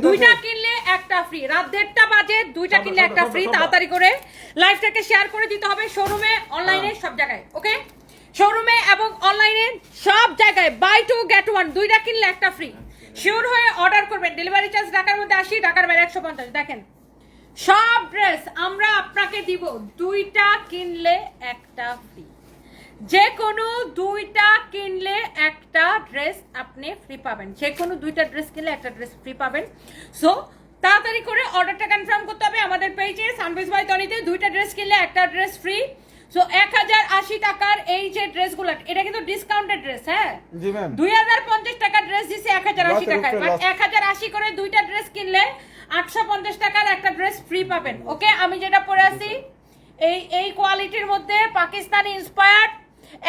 দুইটা কিনলে একটা ফ্রি। রাত 1:30 বাজে, দুইটা কিনলে একটা ফ্রি। তাড়াতাড়ি করে লাইভটাকে শেয়ার করে দিতে হবে শোরুমে, অনলাইনে, সব জায়গায়। ওকে, শোরুমে এবং অনলাইনে সব জায়গায় বাই 2 get 1, দুইটা কিনলে একটা ফ্রি। শিওর হয়ে অর্ডার করবেন। ডেলিভারি চার্জ ঢাকার মধ্যে 80, ঢাকার বাইরে 150। দেখেন সব ড্রেস আমরা আপনাকে দিব দুইটা কিনলে একটা ফ্রি। যে কোনো দুইটা কিনলে একটা ড্রেস আপনি ফ্রি পাবেন। যে কোনো দুইটা ড্রেস কিনলে একটা ড্রেস ফ্রি পাবেন। সো তাড়াতাড়ি করে অর্ডারটা কনফার্ম করতে হবে আমাদের পেজে সানবিজ বাই তনিতে। দুইটা ড্রেস কিনলে একটা ড্রেস ফ্রি। সো 1080 টাকার এই যে ড্রেসগুলো, এটা কিন্তু ডিসকাউন্টেড ড্রেস। হ্যাঁ, 2050 টাকার ড্রেস দিছে 1080 টাকায়। বাট 1080 করে দুইটা ড্রেস কিনলে 850 টাকার একটা ড্রেস ফ্রি পাবেন। ওকে, আমি যেটা পরে আছি এই কোয়ালিটির মধ্যে পাকিস্তানি ইন্সপায়ার্ড,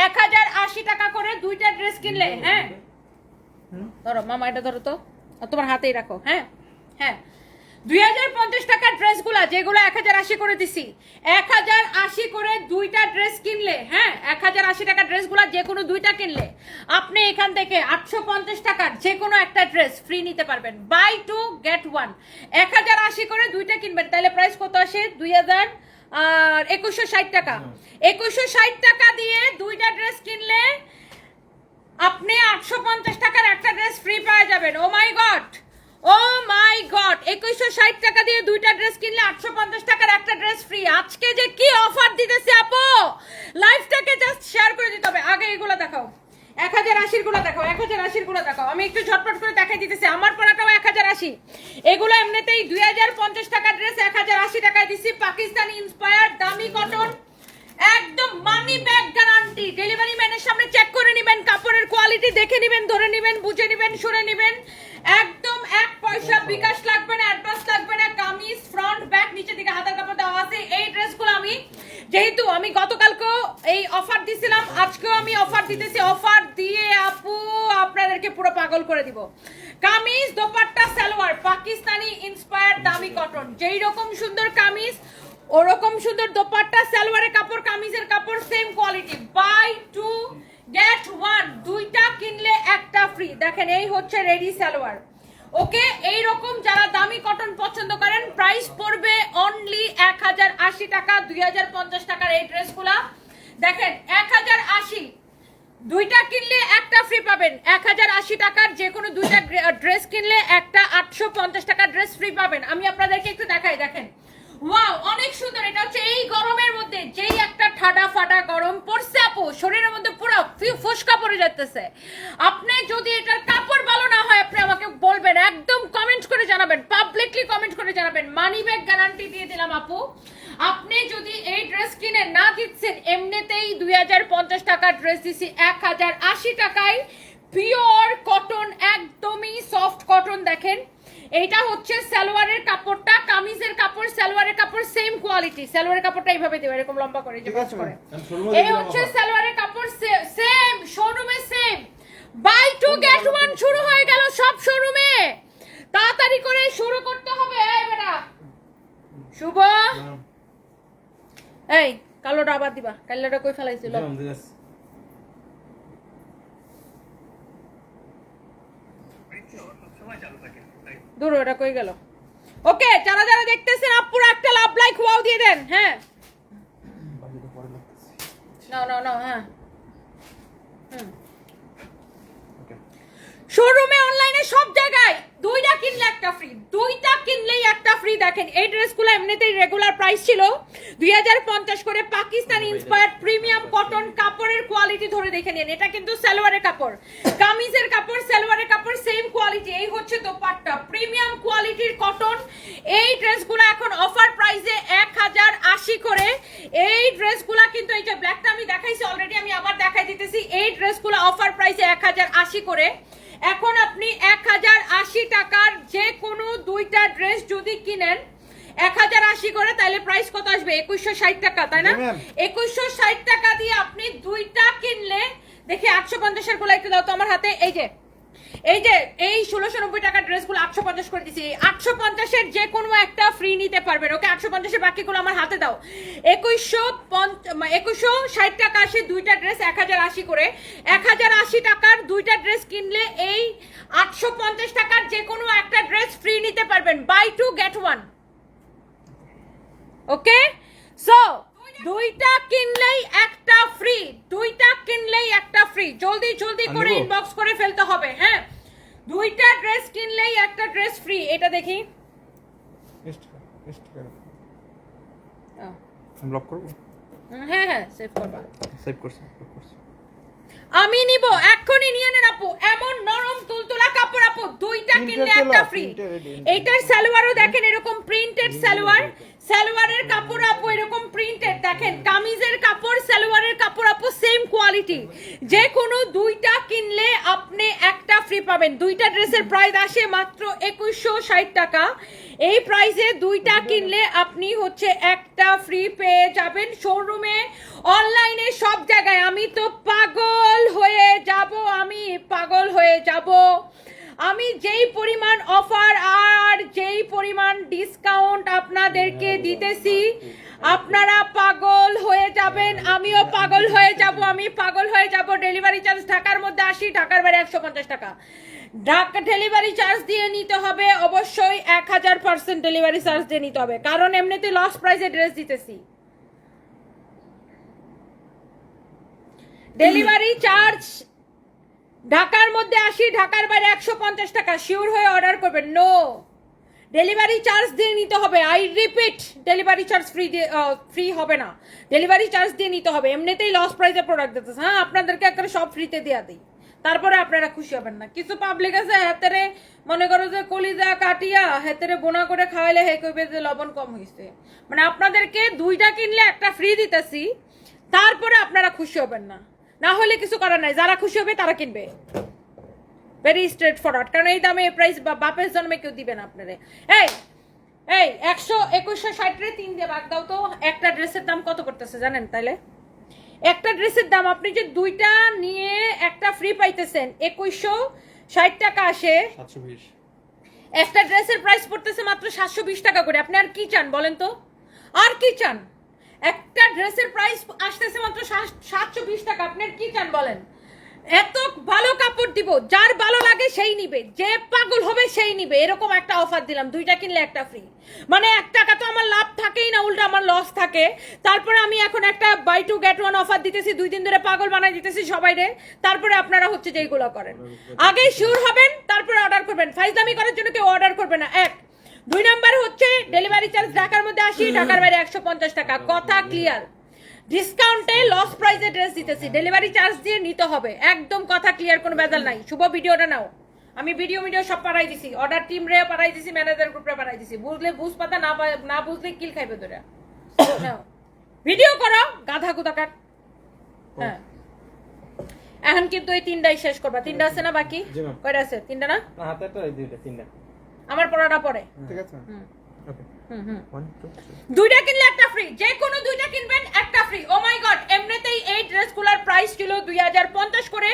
1080 টাকা করে দুইটা ড্রেস কিনলে। হ্যাঁ ধরো মামা, এটা ধরো তো, তোমার হাতেই রাখো। হ্যাঁ হ্যাঁ, 2050 টাকার ড্রেসগুলা যেগুলো 1080 করে দিছি, 1080 করে দুইটা ড্রেস কিনলে, হ্যাঁ 1080 টাকার ড্রেসগুলা যে কোনো দুইটা কিনলে আপনি এখান থেকে 850 টাকার যে কোনো একটা ড্রেস ফ্রি নিতে পারবেন। By 2 get 1। 1080 করে দুইটা কিনবেন, তাহলে প্রাইস কত আসে? 2160 টাকা। 2160 টাকা দিয়ে দুইটা ড্রেস কিনলে আপনি 850 টাকার একটা ড্রেস ফ্রি পেয়ে যাবেন। ও মাই গড, ও মাই গড, 2160 টাকা দিয়ে দুইটা ড্রেস কিনলে 850 টাকার একটা ড্রেস ফ্রি। আজকে যে কি অফার দিতেছে আপু, লাইভটাকে জাস্ট শেয়ার করে দিতে হবে। আগে এগুলো দেখাও, 1080 গুলো দেখাও, 1080 গুলো দেখাও। আমি একটু ঝটপট করে দেখাই দিতেছি। আমার পড়াটাও 1080। এগুলো এমনিতেই 2050 টাকার ড্রেস 1080 টাকায় দিছি। পাকিস্তানি ইন্সপায়ার্ড, দামি কটন, একদম মানি ব্যাগ গ্যারান্টি। ডেলিভারি ম্যানের সামনে চেক করে নেবেন, কাপড়ের কোয়ালিটি দেখে নেবেন, ধরে নেবেন, বুঝে নেবেন, শুনে নেবেন। একদম 1 পয়সা বিকাশ লাগবে না, অ্যাডভান্স লাগবে না। কামিজ ফ্রন্ট ব্যাক নিচে দিকে হাতের কাপড় দেওয়া আছে। এই ড্রেসগুলো আমি যেহেতু আমি গতকালকেও এই অফার দিছিলাম, আজকেও আমি অফার দিতেছি। অফার দিয়ে আপু আপনাদেরকে পুরো পাগল করে দিব। কামিজ, দোপাট্টা, সালোয়ার, পাকিস্তানি ইন্সপায়ার্ড, দামি কটন। যেই রকম সুন্দর কামিজ ওরকম সুন্দর দোপাট্টা, সালোয়ারের কাপড়, কামিজের কাপড় সেম কোয়ালিটি। বাই 2 get 1, দুইটা কিনলে একটা ফ্রি। দেখেন এই হচ্ছে রেডি সালোয়ার। ওকে, এই রকম যারা দামি কটন পছন্দ করেন, প্রাইস পড়বে অনলি 1080 টাকা। 2050 টাকার এই ড্রেসগুলা দেখেন 1080, দুইটা কিনলে একটা ফ্রি পাবেন। 1080 টাকার যে কোনো দুইটা ড্রেস কিনলে একটা 850 টাকার ড্রেস ফ্রি পাবেন। আমি আপনাদেরকে একটু দেখাই, দেখেন ওয়াও, অনেক সুন্দর। এটা হচ্ছে এই গরমের মধ্যে যেই একটা ঠাডা ফাটা গরম পড়ছে আপু, শরীরের মধ্যে পুরো ফুসকা পড়ে যাচ্ছে। আপনি যদি এটার কাপড় ভালো না হয় আপনি আমাকে বলবেন, একদম কমেন্ট করে জানাবেন, পাবলিকলি কমেন্ট করে জানাবেন। মানি ব্যাগ গ্যারান্টি দিয়ে দিলাম আপু। আপনি যদি এই ড্রেস কিনে না দিচ্ছেন, এমনিতেই 2050 টাকার ড্রেস দিছি 1080 টাকায়। পিওর কটন, একদমই সফট কটন। দেখেন এইটা হচ্ছে সালোয়ারের কাপড়টা, কামিজের কাপড়, সালোয়ারের কাপড় সেম কোয়ালিটি। সালোয়ারের কাপড়টা এইভাবে দেবে, এরকম লম্বা করে যে কাজ করে। এই হচ্ছে সালোয়ারের কাপড়, সেম শোরুমে সেম। বাই 2 get 1 শুরু হয়ে গেল সব শোরুমে। তাড়াতাড়ি করে শুরু করতে হবে। এই বেটা শুভ, এই কালোটা আবার দিবা। কালোটা কই ফেলাইছিল? দূর, ওটা কই গেল? ওকে, যারা যারা দেখতেছেন আপুরা একটা লাভ লাইক ওয়াও দিয়ে দেন। হ্যাঁ না হ্যাঁ, শোরুমে, অনলাইনে, সব জায়গায় দুইটা কিনলে একটা ফ্রি, দুইটা কিনলেই একটা ফ্রি। দেখেন এই ড্রেসগুলো এমনিতেই রেগুলার প্রাইস ছিল 2050 করে। পাকিস্তানি ইন্সপায়ার্ড প্রিমিয়াম কটন, কাপড়ের কোয়ালিটি ধরে দেখে নিন। এটা কিন্তু সালোয়ারের কাপড়, কামিজের কাপড়, সালোয়ারের কাপড় সেম কোয়ালিটি। এই হচ্ছে দোপাট্টা, প্রিমিয়াম কোয়ালিটির কটন। এই ড্রেসগুলো এখন অফার প্রাইসে 1080 করে। এই ড্রেসগুলো কিন্তু এই যে ব্ল্যাকটা আমি দেখাইছি অলরেডি, আমি আবার দেখাই দিতেছি। এই ড্রেসগুলো অফার প্রাইসে 1080 করে। এখন আপনি 1080 টাকার যে কোনো দুইটা ড্রেস যদি কিনেন 1080 করে, তাহলে প্রাইস কত আসবে? 2160 টাকা, তাই না? 2160 টাকা দিয়ে আপনি দুইটা কিনলে, দেখি 850 এর গুলো একটু দাও তো আমার হাতে। এই যে এই 1690 টাকার ড্রেসগুলো 850 করে দিছি। 850 এর যে কোনো একটা ফ্রি নিতে পারবেন। ওকে, 850 এর বাকিগুলো আমার হাতে দাও। 2160 টাকা আসে দুইটা ড্রেস 1080 করে। 1080 টাকার দুইটা ড্রেস কিনলে এই 850 টাকার যে কোনো একটা ড্রেস ফ্রি পারবেন, বাই 2 get 1। ওকে, সো দুইটা কিনলেই একটা ফ্রি, দুইটা কিনলেই একটা ফ্রি। জলদি জলদি করে ইনবক্স করে ফেলতে হবে। হ্যাঁ, দুইটা ড্রেস কিনলেই একটা ড্রেস ফ্রি। এটা দেখি, ব্লক করব। হ্যাঁ হ্যাঁ, সেভ করবা। সেভ করছি। আমি নিব, এক্ষুনি নিয়ে নেন আপু। এমন নরম তুলতুলা কাপড় আপু, দুইটা কিনলে একটা ফ্রি। এইটার সালোয়ারও দেখেন এরকম প্রিন্টেড সালোয়ার, সালোয়ারের কাপড় আপু এরকম প্রিন্টেড। দেখেন কামিজের কাপড়, সালোয়ারের কাপড় আপু সেম কোয়ালিটি। যে কোনো দুইটা কিনলে আপনি একটা ফ্রি পাবেন। দুইটা ড্রেসের প্রাইস আসে মাত্র 2160 টাকা। এই প্রাইসে দুইটা কিনলে আপনি হচ্ছে একটা ফ্রি পেয়ে যাবেন। শোরুমে, অনলাইনে, সব জায়গায়। আমি তো পাগল হয়ে যাব, আমি পাগল হয়ে যাব। আমি যেই পরিমাণ অফার আর যেই পরিমাণ ডিসকাউন্ট আপনাদেরকে দিতেছি, আপনারা পাগল হয়ে যাবেন। আমিও পাগল হয়ে যাব, আমি পাগল হয়ে যাব। ডেলিভারি চার্জ ঢাকার মধ্যে 80, ঢাকার বাইরে 150 টাকা। ঢাকা ডেলিভারি চার্জ দিয়ে নিতে হবে অবশ্যই, 1000% ডেলিভারি চার্জ দিয়ে নিতে হবে, কারণ এমনিতে লস প্রাইসে ড্রেস দিতেছি। ডেলিভারি চার্জ ঢাকার মধ্যে 80, ঢাকার বাইরে 150 টাকা। শিওর হয়ে অর্ডার করবেন। নো, ডেলিভারি চার্জ দিয়ে নিতে হবে। I repeat, delivery charge free হবে না, ডেলিভারি চার্জ দিয়ে নিতে হবে। এমনিতেই লস প্রাইসে প্রোডাক্ট দিতেছে। হ্যাঁ, আপনাদেরকে একটা সব ফ্রিতে দেওয়া দিই, তারপরে আপনারা খুশি হবেন না। কিছু পাবলিক আছে হাতেরে মনে করো যে কলিজা কাটিয়া হাতেরে বোনা করে খাওয়াইলে হে কইবে যে লবণ কম হয়েছে। মানে আপনাদেরকে দুইটা কিনলে একটা ফ্রি দিতেছি, তারপরে আপনারা খুশি হবেন না, না হলে কিছু করার নাই। যারা খুশি হবে তারা কিনবে। ভেরি স্ট্রেট ফরওয়ার্ড, কারণ এই দামে এই প্রাইস বাপের জন্মে কেউ দিবে না আপনারে। এই এই 2160 রে 3 দিয়ে ভাগ দাও তো। একটা ড্রেসের দাম কত করতেছে জানেন? তাইলে একটা ড্রেসের দাম আপনি যে দুইটা নিয়ে একটা ফ্রি পাইতেছেন, 2160 টাকা আসে। 720। একটা ড্রেসের প্রাইস পড়তেছে মাত্র 720 টাকা করে। আপনি আর কি চান বলেন তো? আর কি চান? একটা ড্রেসের প্রাইস আসতেছে মাত্র 720 টাকা। আপনি আর কি চান বলেন? এত ভালো কাপড় দিব, যার ভালো লাগে সেই নিবে, যে পাগল হবে সেই নিবে। এরকম একটা অফার দিলাম, দুইটা কিনলে একটা ফ্রি। মানে 1 টাকা তো আমার লাভ থাকেই না, উল্টা আমার লস থাকে। তারপরে আমি এখন একটা বাই 2 get 1 অফার দিতেছি, 2 দিন ধরে পাগল বানাই দিতেছি সবাইরে। তারপরে আপনারা হচ্ছে যে এইগুলো করেন, আগে শিওর হবেন তারপরে অর্ডার করবেন। ফাইজলামি করার জন্য কেউ অর্ডার করবে না। 1 2 নাম্বার হচ্ছে ডেলিভারি চার্জ ঢাকার মধ্যে 80, ঢাকার বাইরে 150 টাকা। কথা ক্লিয়ার। ডিসকাউন্টে লস প্রাইসে ড্রেস দিতেছি, ডেলিভারি চার্জ দিয়ে নিতে হবে। একদম কথা ক্লিয়ার, কোনো ভেজাল নাই। শুভ ভিডিওটা নাও, আমি ভিডিও সব পাঠাই দিছি, অর্ডার টিম রে পাঠাই দিছি, ম্যানেজার গ্রুপে পাঠাই দিছি। বুঝলে বুঝ পাতা, না বুঝলে কিল খাইবে তোরা। নাও ভিডিও করো গাধা কুদাকার। হ্যাঁ, এখন কিন্তু এই 3টাই শেষ করবা। 3টা আছে না বাকি? কয়টা আছে? 3টা না? হাতে তো এই দুইটা 3টা। আমার পড়াটা পড়ে। ঠিক আছে। ওকে। 1 2 3। দুইটা কিনলে একটা ফ্রি। যে কোনো দুইটা কিনবেন একটা ফ্রি। ও মাই গড, এমনিতেই এই ড্রেসগুলোর প্রাইস ছিল 2050 করে,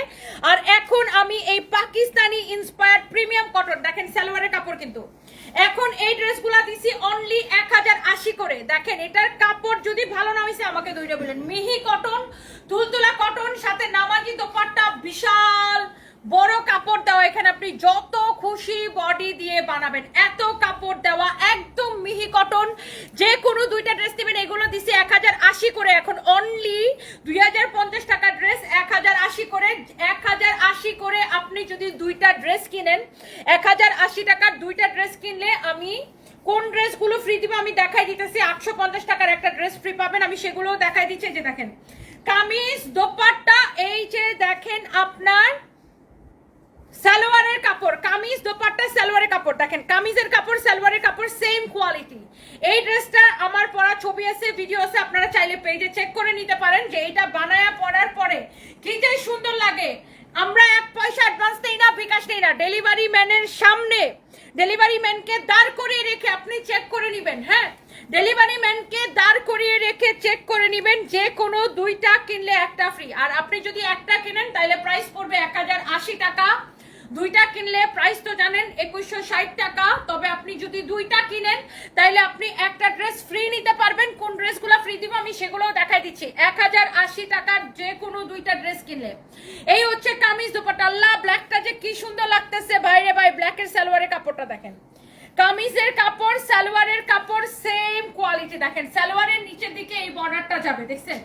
আর এখন আমি এই পাকিস্তানি ইন্সপায়ার্ড প্রিমিয়াম কটন, দেখেন সালোয়ারের কাপড় কিন্তু, এখন এই ড্রেসগুলো দিছি অনলি 1080 করে। দেখেন এটার কাপড় যদি ভালো না হইছে আমাকে দুইটা বলেন। মিহি কটন, তুলতুলা কটন, সাথে নামাজি দোপাট্টা, বিশাল বড় কাপড় দেওয়া। এখানে আপনি যত খুশি বডি দিয়ে বানাবেন, এত কাপড় দেওয়া, একদম মিহি কটন। যে কোনো দুইটা ড্রেস দিবেন। এগুলো দিছি 1080 করে। এখন অনলি 2050 টাকা ড্রেস 1080 করে। 1080 করে আপনি যদি দুইটা ড্রেস কিনেন, 1080 টাকার দুইটা ড্রেস কিনলে আমি কোন ড্রেসগুলো ফ্রি দিব আমি দেখাই দিতেছি। 850 টাকার একটা ড্রেস ফ্রি পাবেন, আমি সেগুলোও দেখাই দিচ্ছি। যে দেখেন কামিজ দোপাট্টা, এই যে দেখেন আপনার সালোয়ারের কাপড়, কামিজ দোপাট্টা সালোয়ারের কাপড়, দেখেন কামিজের কাপড় সালোয়ারের কাপড় সেম কোয়ালিটি। এই ড্রেসটা আমার পরা ছবি আছে, ভিডিও আছে, আপনারা চাইলে পেজে চেক করে নিতে পারেন যে এটা বানায়া পরার পরে কি যে সুন্দর লাগে। আমরা 1 পয়সা অ্যাডভান্স দেই না, বিকাশ দেই না। ডেলিভারি ম্যানের সামনে ডেলিভারি ম্যানকে দাঁড় করিয়ে রেখে আপনি চেক করে নেবেন। হ্যাঁ, ডেলিভারি ম্যানকে দাঁড় করিয়ে রেখে চেক করে নেবেন। যে কোনো দুইটা কিনলে একটা ফ্রি। আর আপনি যদি একটা কিনেন তাহলে প্রাইস পড়বে 1080 টাকা। দুইটা কিনলে প্রাইস তো জানেন 2160 টাকা। তবে আপনি যদি দুইটা কিনেন তাহলে আপনি একটা ড্রেস ফ্রি নিতে পারবেন। কোন ড্রেসগুলো ফ্রি দিব আমি সেগুলোও দেখাই দিচ্ছি। 1080 টাকার যে কোনো দুইটা ড্রেস কিনলে। এই হচ্ছে কামিজ দোপাট্টা। আল্লাহ, ব্ল্যাকটা যে কি সুন্দর লাগতেছে ভাইরে ভাই। ব্ল্যাকের সালোয়ারের কাপড়টা দেখেন, কামিজের কাপড় সালোয়ারের কাপড় সেম কোয়ালিটি। দেখেন সালোয়ারের নিচের দিকে এই বর্ডারটা যাবে, দেখছেন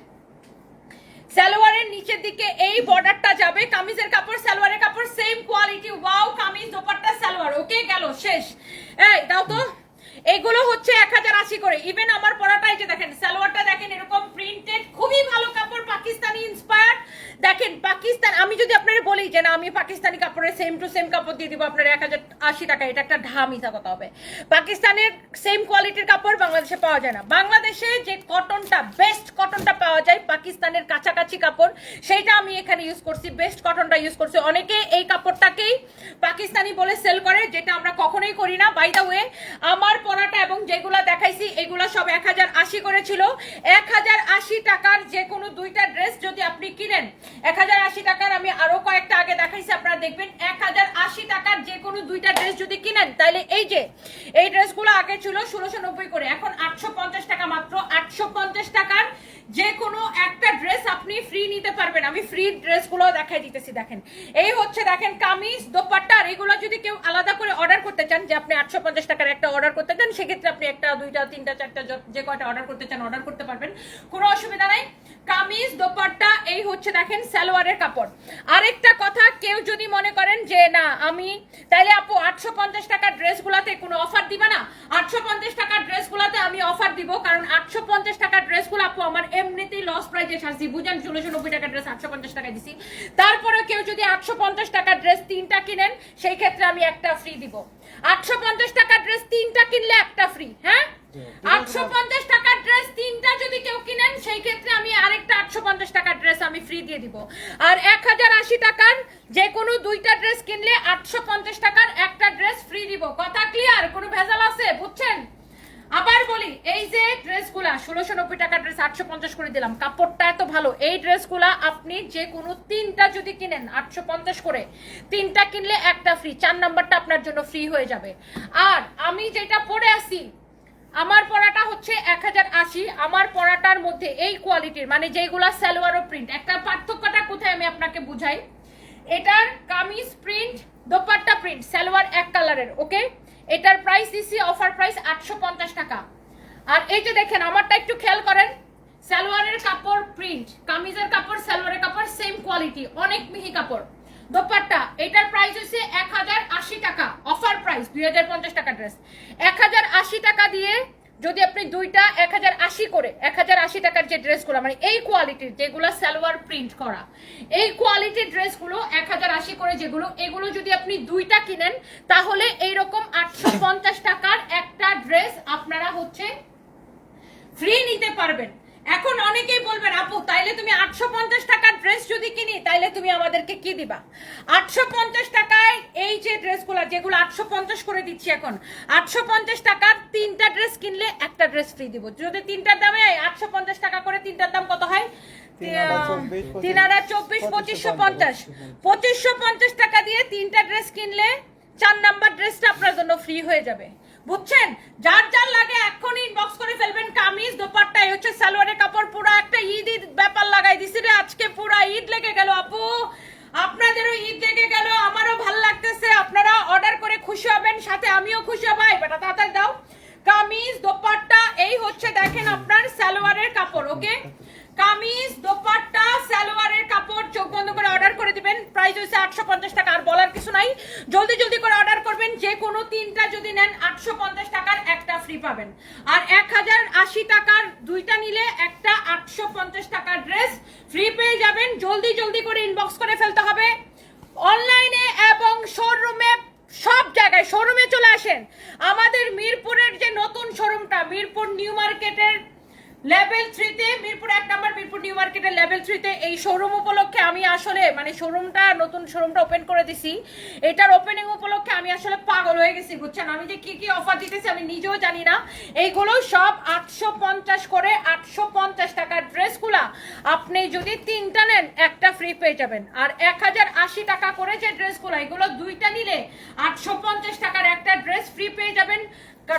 সালোয়ারের নিচের দিকে এই বর্ডারটা যাবে। কামিজের কাপড় সালোয়ারের কাপড় same quality. Wow, kameez dupatta salwar. Okay, গেল, শেষ। এই দাও তো, এগুলো হচ্ছে 1080 করে। ইভেন আমার পরাটাই যে দেখেন সালোয়ারটা দেখেন এরকম প্রিন্টেড, খুবই ভালো কাপড়, পাকিস্তানি ইন্সপায়ার্ড। দেখেন পাকিস্তান, আমি যদি আপনারা বলি যে না আমি পাকিস্তানি কাপড়ের সেম টু সেম কাপড় দিয়ে দিব আপনার 1080 টাকা, এটা একটা মিথ্যা কথা হবে। পাকিস্তানের সেম কোয়ালিটির কাপড় বাংলাদেশে পাওয়া যায় না। বাংলাদেশে যে কটনটা, বেস্ট কটনটা পাওয়া যায় পাকিস্তানের কাছাকাছি কাপড়, সেইটা আমি এখানে ইউজ করছি, বেস্ট কটনটা ইউজ করছি। অনেকে এই কাপড়টাকেই পাকিস্তানি বলে সেল করে, যেটা আমরা কখনোই করি না। বাই দ্য ওয়ে, আমার পরাটা এবং যেগুলা দেখাইছি এগুলা সব 1080 করে ছিল। 1080 টাকার যে কোনো দুইটা ড্রেস যদি আপনি কিনেন, 1080 টাকার আমি আরো কয়েকটা আগে দেখাইছি, আপনারা দেখবেন 1080 টাকার যে কোনো দুইটা ড্রেস যদি কিনেন, তাহলে এই যে এই ড্রেসগুলো আগে ছিল 1690 করে, এখন 850 টাকা মাত্র। 850 টাকার যে কোনো একটা ড্রেস আপনি ফ্রি নিতে পারবেন। আমি ফ্রি ড্রেসগুলো দেখাই দিতেছি। দেখেন এই হচ্ছে, দেখেন কামিজ দোপাট্টা। আর এগুলো যদি কেউ আলাদা করে অর্ডার করতে চান, যে আপনি 850 টাকার একটা অর্ডার করতে চান, সেক্ষেত্রে আপনি একটা, দুইটা, তিনটা, চারটা, যে কয়টা অর্ডার করতে চান অর্ডার করতে পারবেন, কোনো অসুবিধা নাই। কামিজ দোপাট্টা এই হচ্ছে দেখেন সালোয়ারের কাপড়। আরেকটা কথা, কেউ যদি মনে করেন যে না আমি, তাইলে আপু 850 টাকার ড্রেসগুলোতে কোনো অফার দিবা না? 850 টাকার ড্রেসগুলোতে আমি অফার দিব, কারণ 850 টাকার ড্রেসগুলো আপু আমার এমনিতেই লস প্রাইজে ছাড়ছি, বুঝেন 1690 টাকার ড্রেস 850 টাকা দিছি। তারপরে কেউ যদি 850 টাকার ড্রেস তিনটা কিনেন, সেই ক্ষেত্রে আমি একটা ফ্রি দিব। 850 টাকার ড্রেস তিনটা কিনলে একটা ফ্রি। হ্যাঁ, 850 টাকার ড্রেস তিনটা যদি কেউ কিনেন, সেই ক্ষেত্রে আমি আরেকটা 850 টাকার ড্রেস আমি ফ্রি দিয়ে দিব। আর 1080 টাকার যে কোনো দুইটা ড্রেস কিনলে 850 টাকার একটা ড্রেস ফ্রি দিব। কথা ক্লিয়ার? কোনো ভেজাল আছে? বুঝছেন? আবার বলি, এই যে ড্রেসগুলা 1690 টাকার ড্রেস 850 করে দিলাম, কাপড়টা এত ভালো। এই ড্রেসগুলা আপনি যে কোনো তিনটা যদি কিনেন 850 করে, তিনটা কিনলে একটা ফ্রি, 4 নাম্বারটা আপনার জন্য ফ্রি হয়ে যাবে। আর আমি যেটা পরে আছি, আমার পরাটা হচ্ছে 1080। আমার পরাটার মধ্যে এই কোয়ালিটির, মানে যেগুলা সালোয়ার ও প্রিন্ট, একটা পার্থক্যটা কোথায় আমি আপনাকে বুঝাই। এটার কামিজ প্রিন্ট, দোপাট্টা প্রিন্ট, সালোয়ার এক কালারের। ওকে, এটার প্রাইস দিছি অফার প্রাইস 850 টাকা। আর এই যে দেখেন আমারটা একটু খেয়াল করেন, সালোয়ারের কাপড় প্রিন্ট, কামিজের কাপড় সালোয়ারের কাপড় সেম কোয়ালিটি, অনেক মিহি কাপড়। দোপাট্টা এটার প্রাইস হচ্ছে 1080 টাকা, অফার প্রাইস 2050 টাকা ড্রেস। 1080 টাকা দিয়ে যদি আপনি দুইটা 1080 করে, 1080 টাকার যে ড্রেসগুলো, মানে এই কোয়ালিটির যেগুলো সালোয়ার প্রিন্ট করা, এই কোয়ালিটির ড্রেসগুলো 1080 করে যেগুলো, এগুলো যদি আপনি দুইটা কিনেন, তাহলে এইরকম 850 টাকার একটা ড্রেস আপনারা হচ্ছে ফ্রি নিতে পারবেন। এখন অনেকেই বলবেন আপু তাইলে তুমি 850 টাকার ড্রেস যদি কিনি, তাইলে তুমি আমাদেরকে কি দিবা? 850 টাকায় এই যে ড্রেসগুলো, যেগুলো 850 করে দিচ্ছি এখন, 850 টাকার তিনটা ড্রেস কিনলে একটা ড্রেস ফ্রি দিব। যদি তিনটার দামে 850 টাকা করে, তিনটার দাম কত হয়? 3024, 2550। 2550 টাকা দিয়ে তিনটা ড্রেস কিনলে 4 নাম্বার ড্রেসটা আপনার জন্য ফ্রি হয়ে যাবে। বুঝছেন? যার যার লাগে এখনই ইনবক্স করে ফেলবেন। কামিজ দোপাট্টা এই হচ্ছে সালোয়ারের কাপড়। পুরো একটা ঈদ ব্যাপার লাগাই দিছি রে আজকে, পুরো ঈদ লেগে গেল আপু, আপনাদেরও ঈদ লেগে গেল, আমারও ভালো লাগতেছে। আপনারা অর্ডার করে খুশি হবেন, সাথে আমিও খুশি হব। বেটা তাড়াতাড়ি দাও। কামিজ দোপাট্টা এই হচ্ছে দেখেন আপনার সালোয়ারের কাপড়। ওকে, কামিজ দোপাট্টা সালোয়ারের কাপড়, চোখ বন্ধ করে অর্ডার করে দিবেন। প্রাইস হচ্ছে 850 টাকা। আর বলার কিছু নাই, জলদি জলদি করে অর্ডার করবেন। যে কোনো তিনটা যদি নেন 850 টাকার একটা ফ্রি পাবেন। আর 1080 টাকার দুইটা নিলে একটা 850 টাকার ড্রেস ফ্রি পেয়ে যাবেন। জলদি জলদি করে ইনবক্স করে ফেলতে হবে। অনলাইনে এবং শোরুমে, সব জায়গায় শোরুমে চলে আসেন। আমাদের মিরপুরের যে নতুন শোরুমটা, মিরপুর নিউ মার্কেটের লেভেল 3-তে, মিরপুর 1 নাম্বার মিরপুর নিউ মার্কেটের লেভেল 3-তে এই শোরুম উপলক্ষে আমি আসলে, মানে শোরুমটা, নতুন শোরুমটা ওপেন করে দিছি। এটার ওপেনিং উপলক্ষে আমি আসলে পাগল হয়ে গেছি, বুঝছেন? আমি যে কি কি অফার দিতেছি আমি নিজেও জানি না। এইগুলো সব 850 করে, 850 টাকার ড্রেসগুলা আপনি যদি তিনটা নেন একটা ফ্রি পেয়ে যাবেন। আর 1080 টাকা করে যে ড্রেসগুলো, এগুলো দুইটা নিলে 850 টাকার একটা ড্রেস ফ্রি পেয়ে যাবেন।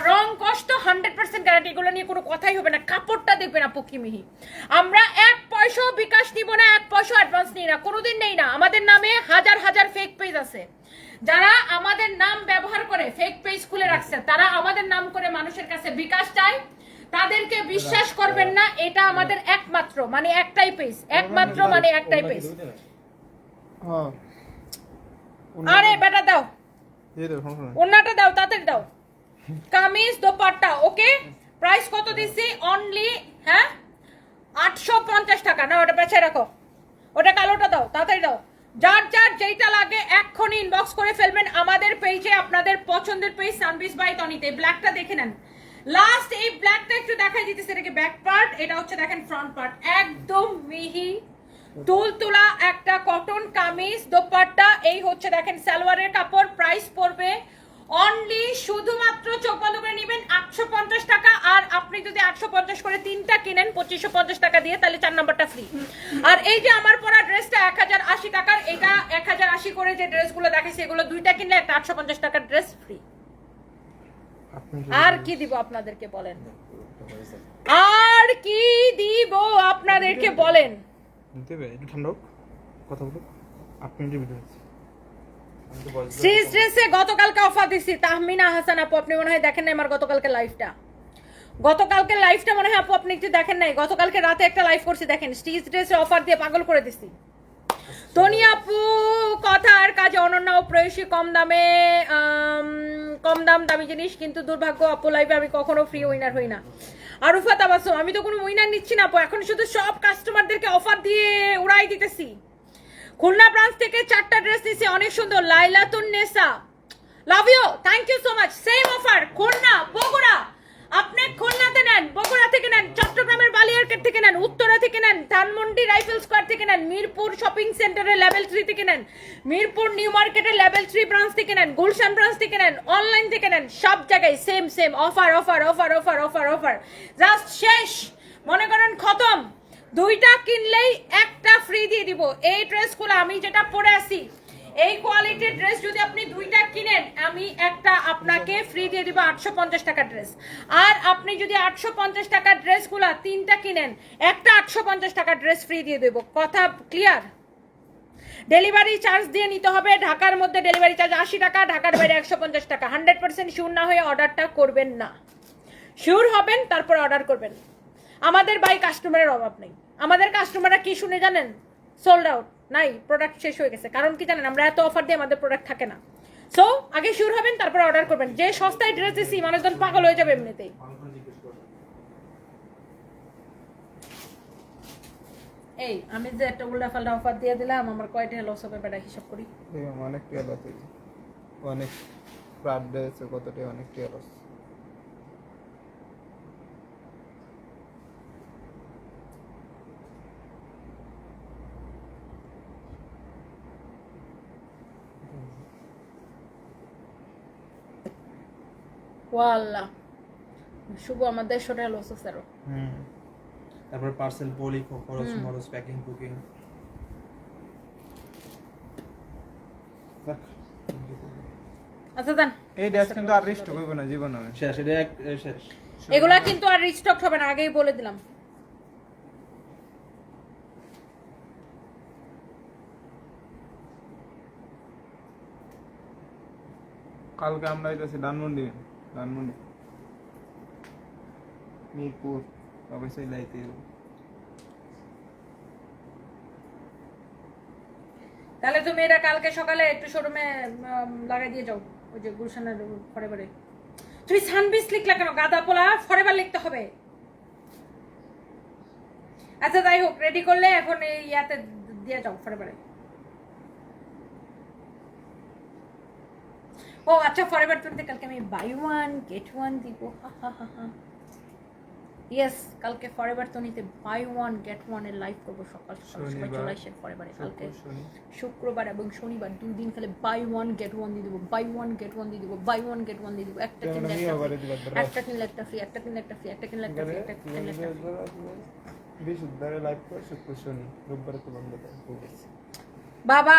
রং কষ্ট 100% গ্যারান্টি, এগুলো নিয়ে কোনো কথাই হবে না। কাপড়টা দেখবেন আপু কি মিহি। আমরা 1 পয়সাও বিকাশ নিব না, 1 পয়সা অ্যাডভান্স নিই না, কোনোদিন নেই না। আমাদের নামে হাজার হাজার ফেক পেজ আছে, যারা আমাদের নাম ব্যবহার করে ফেক পেজ খুলে রাখছে, তারা আমাদের নাম করে মানুষের কাছে বিকাশ চায়, তাদেরকে বিশ্বাস করবেন না। এটা আমাদের একমাত্র মানে একটাই পেজ, একমাত্র মানে একটাই পেজ। হ্যাঁ আরে বেটা দাও, দিয়ে দাও, সমস্যা নাই। ওন্নাটা দাও, তাড়াতাড়ি দাও। কামিজ দোপাট্টা ওকে, প্রাইস কত দিছি? অনলি হ্যাঁ 850 টাকা। না ওটা বেঁচে রাখো, ওটা কালোটা দাও, তাড়াতাড়ি দাও। যার যার যেটা লাগে এক্ষুনি ইনবক্স করে ফেলবেন আমাদের পেজে, আপনাদের পছন্দের পেজ সানবিস বাই তনিতে। ব্ল্যাকটা দেখে নেন, লাস্ট এই ব্ল্যাকটা একটু দেখাই দিতেছে, এটাকে ব্যাক পার্ট, এটা হচ্ছে দেখেন ফ্রন্ট পার্ট, একদম মিহি তুলতুলা একটা কটন কামিজ দোপাট্টা। এই হচ্ছে দেখেন সালোয়ারের কাপড়। প্রাইস পড়বে অনলি শুধুমাত্র চোখ বন্ধ করে নেবেন 850 টাকা। আর আপনি যদি 850 করে তিনটা কিনেন 2550 টাকা দিয়ে, তাহলে 4 নাম্বারটা ফ্রি। আর এই যে আমার পরা ড্রেসটা 1080 টাকার, এটা 1080 করে যে ড্রেসগুলো দেখাইছি এগুলো দুইটা কিনলে একটা 850 টাকার ড্রেস ফ্রি। আর কি দিব আপনাদেরকে বলেন, আর কি দিব আপনাদেরকে বলেন। দেবে একটু ঠান্ডা হোক, কথা বলুক। 8 মিনিটের ভিডিও আছে। সিজ ড্রেসে গতকালকে অফার দিছি, তাহমিনা হাসান আপু, আপনি মনে হয় দেখেন নাই আমার গতকালকে লাইভটা। গতকালকে লাইভটা মনে হয় আপু আপনি একটু দেখেন নাই। গতকালকে রাতে একটা লাইভ করছি, দেখেন স্টিচ ড্রেসে অফার দিয়ে পাগল করে দিছি। তনি আপু কথার কাজে অনন্য ও প্রেয়সী, কম দামে কম দামি জিনিস, কিন্তু দুর্ভাগ্য আপু লাইভে আমি কখনো ফ্রি উইনার হই না। আরুফা তাবাসসুম, আমি তো কোনো উইনার নিচ্ছি না আপু, এখন শুধু সব কাস্টমারদেরকে অফার দিয়ে উড়াই দিতেছি। খুলনা ব্রাঞ্চ থেকে 4টা ড্রেস নিছি, অনেক সুন্দর। Lailatun Nesa, love you, thank you so much. Same offer Khulna, Bogura, আপনি খুলনাতে নেন, বগুড়া থেকে নেন, চট্টগ্রামের বালিয়ারকেট থেকে নেন, উত্তরা থেকে নেন, ধানমন্ডি রাইফেল স্কোয়ার থেকে নেন, মিরপুর শপিং সেন্টারের লেভেল 3 থেকে নেন, মিরপুর নিউ মার্কেটের লেভেল 3 ব্রাঞ্চ থেকে নেন, গুলশান ব্রাঞ্চ থেকে নেন, অনলাইন থেকে নেন, সব জায়গায় same same offer offer offer offer offer offer. Just শেষ, মনে করেন খতম। দুইটা কিনলেই একটা ফ্রি দিয়ে দিব। এই ড্রেসগুলো আমি যেটা পরে আছি, এই কোয়ালিটির ড্রেস যদি আপনি দুইটা কিনেন, আমি একটা আপনাকে ফ্রি দিয়ে দিব 850 টাকার ড্রেস। আর আপনি যদি 850 টাকার ড্রেসগুলো তিনটা কিনেন, একটা 850 টাকার ড্রেস ফ্রি দিয়ে দেব। কথা ক্লিয়ার? ডেলিভারি চার্জ দিয়ে নিতে হবে। ঢাকার মধ্যে ডেলিভারি চার্জ 80 টাকা, ঢাকার বাইরে 150 টাকা। 100% শিওর না হয়ে অর্ডারটা করবেন না। শিওর হবেন তারপর অর্ডার করবেন। আমাদের বাই কাস্টমারের অভাব নেই। আমাদের কাস্টমাররা কি শুনে জানেন? সোল্ড আউট, নাই, প্রোডাক্ট শেষ হয়ে গেছে। কারণ কি জানেন, আমরা এত অফার দিয়ে আমাদের প্রোডাক্ট থাকে না। সো আগে শিওর হবেন তারপর অর্ডার করবেন। যে সস্তায় ড্রেস দিছি মানুষজন পাগল হয়ে যাবে এমনিতেই। এই আমি যে একটা উল্টা পাল্টা অফার দিয়ে দিলাম, আমার কয়টা লস হবে বেটা হিসাব করি। অনেক টিয়া লস, অনেক প্রাড দিয়েছে, কতটা অনেক টিয়া লস। ওয়াল্লাহ শুভ আমার 150 টাকা লস আছে আরো। তারপর পার্সেল পলি, খরচ মরচ, প্যাকিং কুকিং। আচ্ছা দেন, এই ড্রেস কিন্তু আর রিস্টক হইব না জীবনে। শেষ, এটা শেষ। এগুলা কিন্তু আর রিস্টক হবে না, আগেই বলে দিলাম। কালকে আমরা যাইতেছি ধানমন্ডি, মিরপুর, অবশ্যই লাইতে। তাহলে তুমি এটা কালকে সকালে একটু শোরুমে লাগাই দিয়ে যাও, ওই যে গুলশানের ফরেভারে। তুমি সানবিস লিখলা কেন? গাদা পোলা, ফরেভার লিখতে হবে। আচ্ছা যাই হোক, রেডি করলে এখন এই ইয়াতে দিয়ে যাও ফরেভারে। ও আচ্ছা, ফরেভার তুলতে কালকে আমি বাই ওয়ান গেট ওয়ান দিব। ইয়েস, কালকে ফরেভার তনিতে বাই ওয়ান গেট ওয়ান এর লাইভ করবো সকাল সকাল। সবাই চলে আসেন ফরেভারে কালকে শুক্রবার এবং শনিবার, 2 দিন খালি বাই ওয়ান গেট ওয়ান দিয়ে দিব, বাই ওয়ান গেট ওয়ান দিয়ে দিব, বাই ওয়ান গেট ওয়ান দিয়ে দিব। একটা কিনলে একটা ফ্রি, একটা কিনলে একটা ফ্রি, একটা কিনলে একটা ফ্রি, একটা কিনলে একটা ফ্রি। বৃহস্পতিবারে লাইভ করে শুক্র শনি রোববারে তো বন্ধ থাকে। বাবা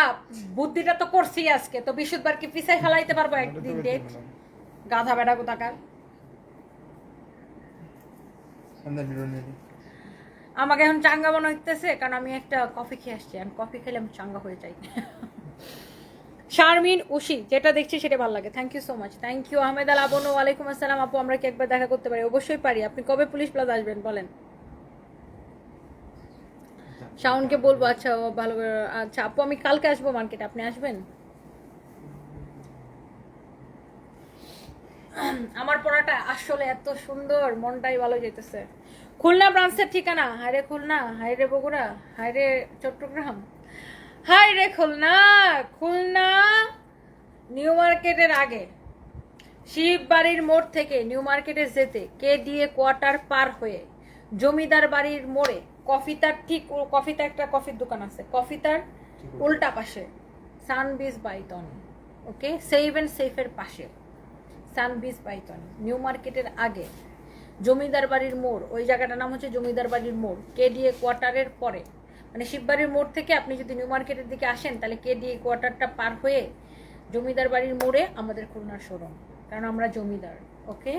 বুদ্ধিটা তো করছি আজকে, তো বৃহস্পতিবার কি পিছাই ফেলাইতে পারবো একদিন ডেট? গাধা বেটা কোথাকার। আমাকে এখন চাঙ্গা মনে হইতেছে, কারণ আমি একটা কফি খেয়ে আসছি। আমি কফি খেলে আমি চাঙ্গা হয়ে যাই। শারমিন উশি, যেটা দেখছি সেটা ভালো লাগে। Thank you so much, thank you. Ahmed Al Abnu, ওয়ালাইকুম আসসালাম। আপু আমরা কি একবার দেখা করতে পারি? অবশ্যই পারি। আপনি কবে পুলিশ প্লাজা আসবেন বলেন? শাওনকে বলবো। আচ্ছা ও ভালো আচ্ছা আপু আমি কালকে আসবো মার্কেটে, আপনি আসবেন? আমার পড়াটা আসলে এত সুন্দর, মনটাই ভালো যেতেছে। খুলনা ব্রাঞ্চের ঠিকানা, হায়রে খুলনা, হায়রে বগুড়া, হায়রে চট্টগ্রাম, হায়রে খুলনা। খুলনা নিউ মার্কেটের আগে শিববাড়ির মোড় থেকে নিউ মার্কেটে যেতে KDA কোয়ার্টার পার হয়ে জমিদার বাড়ির মোড়ে কফিতার ঠিক কফিতা একটা কফির দোকান আছে, কফিতার উল্টা পাশে সানবিজ বাইতন, ওকে, সেভ এন্ড সেফের পাশে সানবিজ বাইতন, নিউ মার্কেটের আগে জমিদার বাড়ির মোড়, ওই জায়গাটার নাম হচ্ছে জমিদার বাড়ির মোড়। KDA কোয়ার্টারের পরে মানে শিববাড়ির মোড় থেকে আপনি যদি নিউ মার্কেটের দিকে আসেন তাহলে KDA কোয়ার্টারটা পার হয়ে জমিদার বাড়ির মোড়ে আমাদের খুলনার শোরুম, কারণ আমরা জমিদার, ওকে।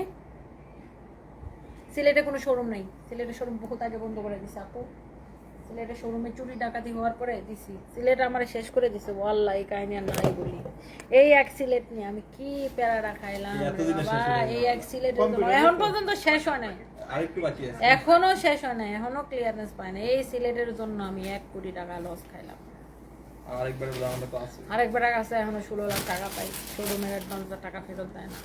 সিলেটে কোনো শোরুম নেই, সিলেটের শোরুম বহুত আগে বন্ধ করে দিছে আপু। সিলেটের শোরুমে চুরি ডাকাতি হওয়ার পরে দিছি, সিলেট আমার শেষ করে দিছে। ওয়াল্লাহ এই কাহিনী আর নাই বলি। এই এক সিলেট নিয়ে আমি কি প্যারাটা খাইলাম বাবা, এই এক সিলেটের জন্য এখন পর্যন্ত শেষ হয় নাই, আরেকটু বাকি আছে, এখনো শেষ হয় নাই, এখনো ক্লিয়ারেন্স পায় না। এই সিলেটের জন্য আমি 1 কোটি টাকা লস খাইলাম। আরেকবার দামটা তো আছে, আরেকবার আছে, এখনো 16 লাখ টাকা পাই, শোরুমের অ্যাডভান্সের টাকা ফেরত দেয় না।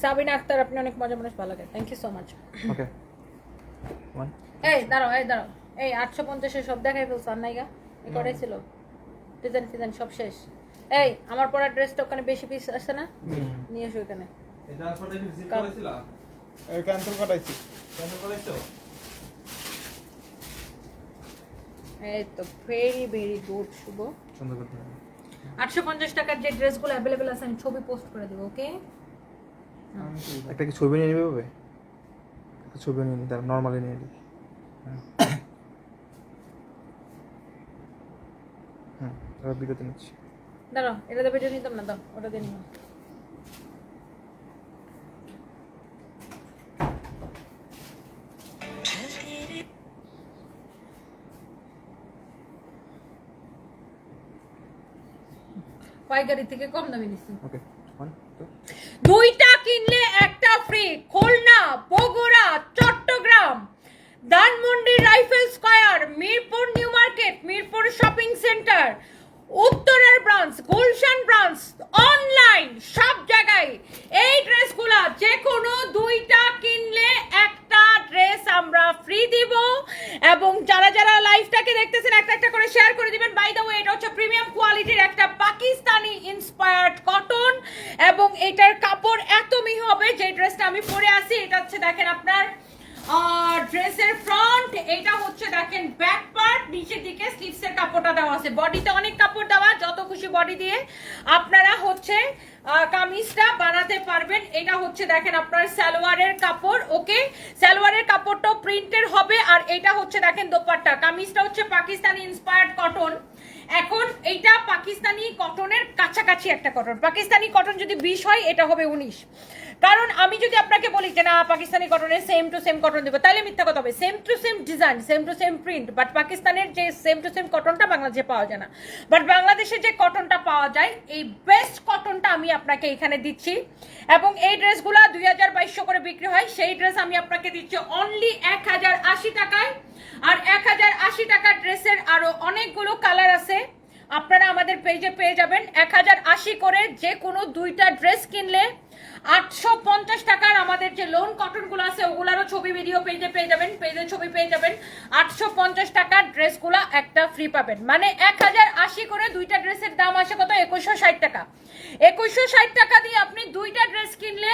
সাবিনা আক্তার, আপনি অনেক মজা মানুষ, ভালো লাগে, থ্যাংক ইউ সো মাচ। ওকে এই দাঁড়াও, এই দাঁড়াও, এই 850 সব দেখাই ফেলছো আর নাইগা, এই কটাই ছিল, ডিজাইন ডিজাইন সব শেষ। এই আমার পরা ড্রেসটা ওখানে বেশি পিস আছে না, নিয়ে এসো এখানে। এটা আসলে কি ভিজিট করেছিল? এই ক্যান্সেল করাইছি। কেন করেছো? এই তো ভেরি ভেরি গুড শুভ। সুন্দর করতে হবে। 850 টাকার যে ড্রেসগুলো অ্যাভেলেবেল আছে আমি ছবি পোস্ট করে দেবো, ওকে। একটা কি ছবি নিয়ে নিবে হবে? একটা ছবি নিয়ে নি, তার নরমালি নিয়ে নিবি। এবার বিরতি নিচ্ছি। দাঁড়াও, এটাতে ভিডিও নিতাম না, দাও ওটা দিয়ে নিও। পাইকারি থেকে কম দামে নিচ্ছি। ওকে 1 2 দুইটা কিনলে একটা free. Khulna, Bogura, Chittagong, Dhanmondi, Rifle Square, Mirpur New Market, Mirpur shopping centre, উত্তরের ব্রাঞ্চ, গুলশান ব্রাঞ্চ, অনলাইন সব জায়গায় এই ড্রেসগুলা যে কোনো দুইটা কিনলে একটা ড্রেস আমরা ফ্রি দিব। এবং যারা যারা লাইভটাকে দেখতেছেন একটা একটা করে শেয়ার করে দিবেন। বাই দ্য ওয়ে এটা হচ্ছে প্রিমিয়াম কোয়ালিটির একটা পাকিস্তানি ইন্সপায়ার্ড কটন এবং এটার কাপড় এত মিহি হবে। যে ড্রেসটা আমি পরে আছি এটা হচ্ছে দেখেন আপনার ড্রেসের ফ্রন্ট, এটা হচ্ছে দেখেন ব্যাক পার্ট, নিচের দিকে স্লিভসের কাপড়টা দেওয়া আছে, বডিতে অনেক কাপড় দেওয়া, যত খুশি বডি দিয়ে আপনারা হচ্ছে কামিজটা বানাতে পারবেন। এটা হচ্ছে দেখেন আপনার সালোয়ারের কাপড়, ওকে, সালোয়ারের কাপড়টাও প্রিন্টের হবে। আর এটা হচ্ছে দেখেন দোপাট্টা, কামিজটা হচ্ছে পাকিস্তানি ইন্সপায়ার্ড কটন। এখন এইটা পাকিস্তানি কটনের কাছাকাছি একটা কটন, পাকিস্তানি কটন যদি 20 হয় এটা হবে 19। কারণ আমি যদি আপনাকে বলি যে না পাকিস্তানি কটনের সেম টু সেম কটন দেবো তাহলে মিথ্যা কথা হবে। Same to same design, same to same print, but পাকিস্তানের যে সেম টু সেম কটনটা বাংলাদেশে পাওয়া যায় না, বাট বাংলাদেশে যে কটনটা পাওয়া যায় এই বেস্ট কটনটা আমি আপনাকে এখানে দিচ্ছি। এবং এই ড্রেসগুলো 2200 করে বিক্রি হয়, সেই ড্রেস আমি আপনাকে দিচ্ছি অনলি 1080 টাকায়। আর 1080 টাকার ড্রেসের আরো অনেকগুলো কালার আছে, আপনারা আমাদের পেজে পেয়ে যাবেন। 1080 করে যে কোনো দুইটা ড্রেস কিনলে 850 টাকার আমাদের যে লোন কটনগুলো আছে ওগুলারও ছবি ভিডিও পেজে পেয়ে যাবেন, পেজে ছবি পেয়ে যাবেন। 850 টাকার ড্রেসগুলো একটা ফ্রি পাবেন, মানে 1080 করে দুইটা ড্রেসের দাম আসে কত, 2160 টাকা। 2160 টাকা দিয়ে আপনি দুইটা ড্রেস কিনলে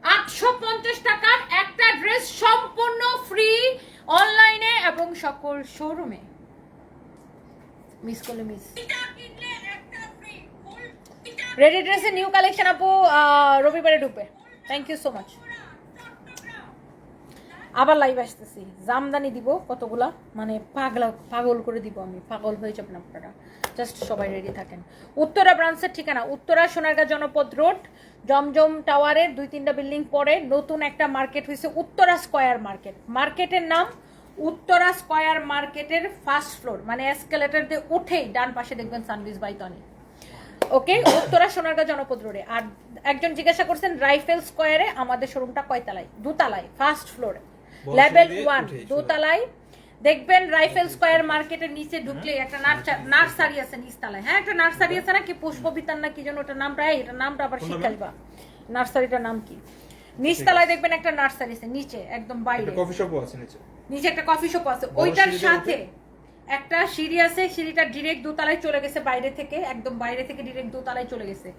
850 টাকার একটা ড্রেস সম্পূর্ণ ফ্রি অনলাইনে এবং সকল শোরুমে। মিস করলে মিস। রেডি ড্রেসের নিউ কালেকশন আপু রবিবারে ঢুকবে। Thank you so much. আবার লাইভ আসতেছি, জামদানি দিব কতগুলা, মানে পাগল করে দিব আমি, পাগল হয়ে যাবেন আপনারা। জাস্ট সবাই রেডি থাকেন। উত্তরা ব্রাঞ্চের ঠিকানা উত্তরা সোনারগাঁ জনপদ রোড, জমজম টাওয়ারের 2-3টা বিল্ডিং পরে নতুন একটা মার্কেট হয়েছে উত্তরা স্কয়ার মার্কেট। মার্কেটের নাম উত্তরা স্কয়ার মার্কেটের ফার্স্ট ফ্লোর, মানে এসকেলেটর দিয়ে উঠেই ডান পাশে দেখবেন সানভিজ বাই তনি। ওকে, উত্তরা সোনারগাঁ জনপদ রোডে। আর একজন জিজ্ঞাসা করছেন রাইফেল স্কয়ারে আমাদের শোরুমটা কয়তলায়? দোতলায়, ফার্স্ট ফ্লোরে, লেভেল 1 দোতলায়। দেখবেন রাইফেল স্কয়ার মার্কেটের নিচে ঢুকলে একটা নার্সারি আছে নিচতলায়। হ্যাঁ, একটা নার্সারি আছে না, কি পুষ্পবিতান না কি যেন ওটার নামটা, এটার নামটা আবার শিখাইবা, নার্সারিটার নাম কি? নিচতলায় দেখবেন একটা নার্সারি আছে, নিচে একদম বাইরে কফি শপও আছে নিচে একটা কফি শপ আছে, ওইটার সাথে একটা সিঁড়ি আছে, সিঁড়িটা ডিরেক্ট দোতলায় চলে গেছে, বাইরে থেকে একদম বাইরে থেকে ডিরেক্ট দোতলায় চলে গেছে।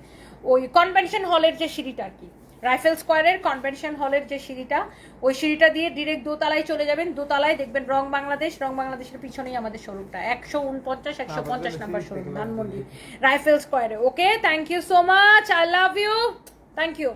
ওই কনভেনশন হলের যে সিঁড়িটা আর কি, রাইফেল স্কয়ারের কনভেনশন হলের যে সিঁড়িটা, ওই সিঁড়িটা দিয়ে ডিরেক্ট দোতলায় চলে যাবেন। দোতলায় দেখবেন রং বাংলাদেশ, রং বাংলাদেশের পিছনেই আমাদের শোরুমটা, 149-150 নাম্বার শোরুম, ধানমন্ডি রাইফেল স্কয়ারে। Okay, thank you so much, I love you, thank you.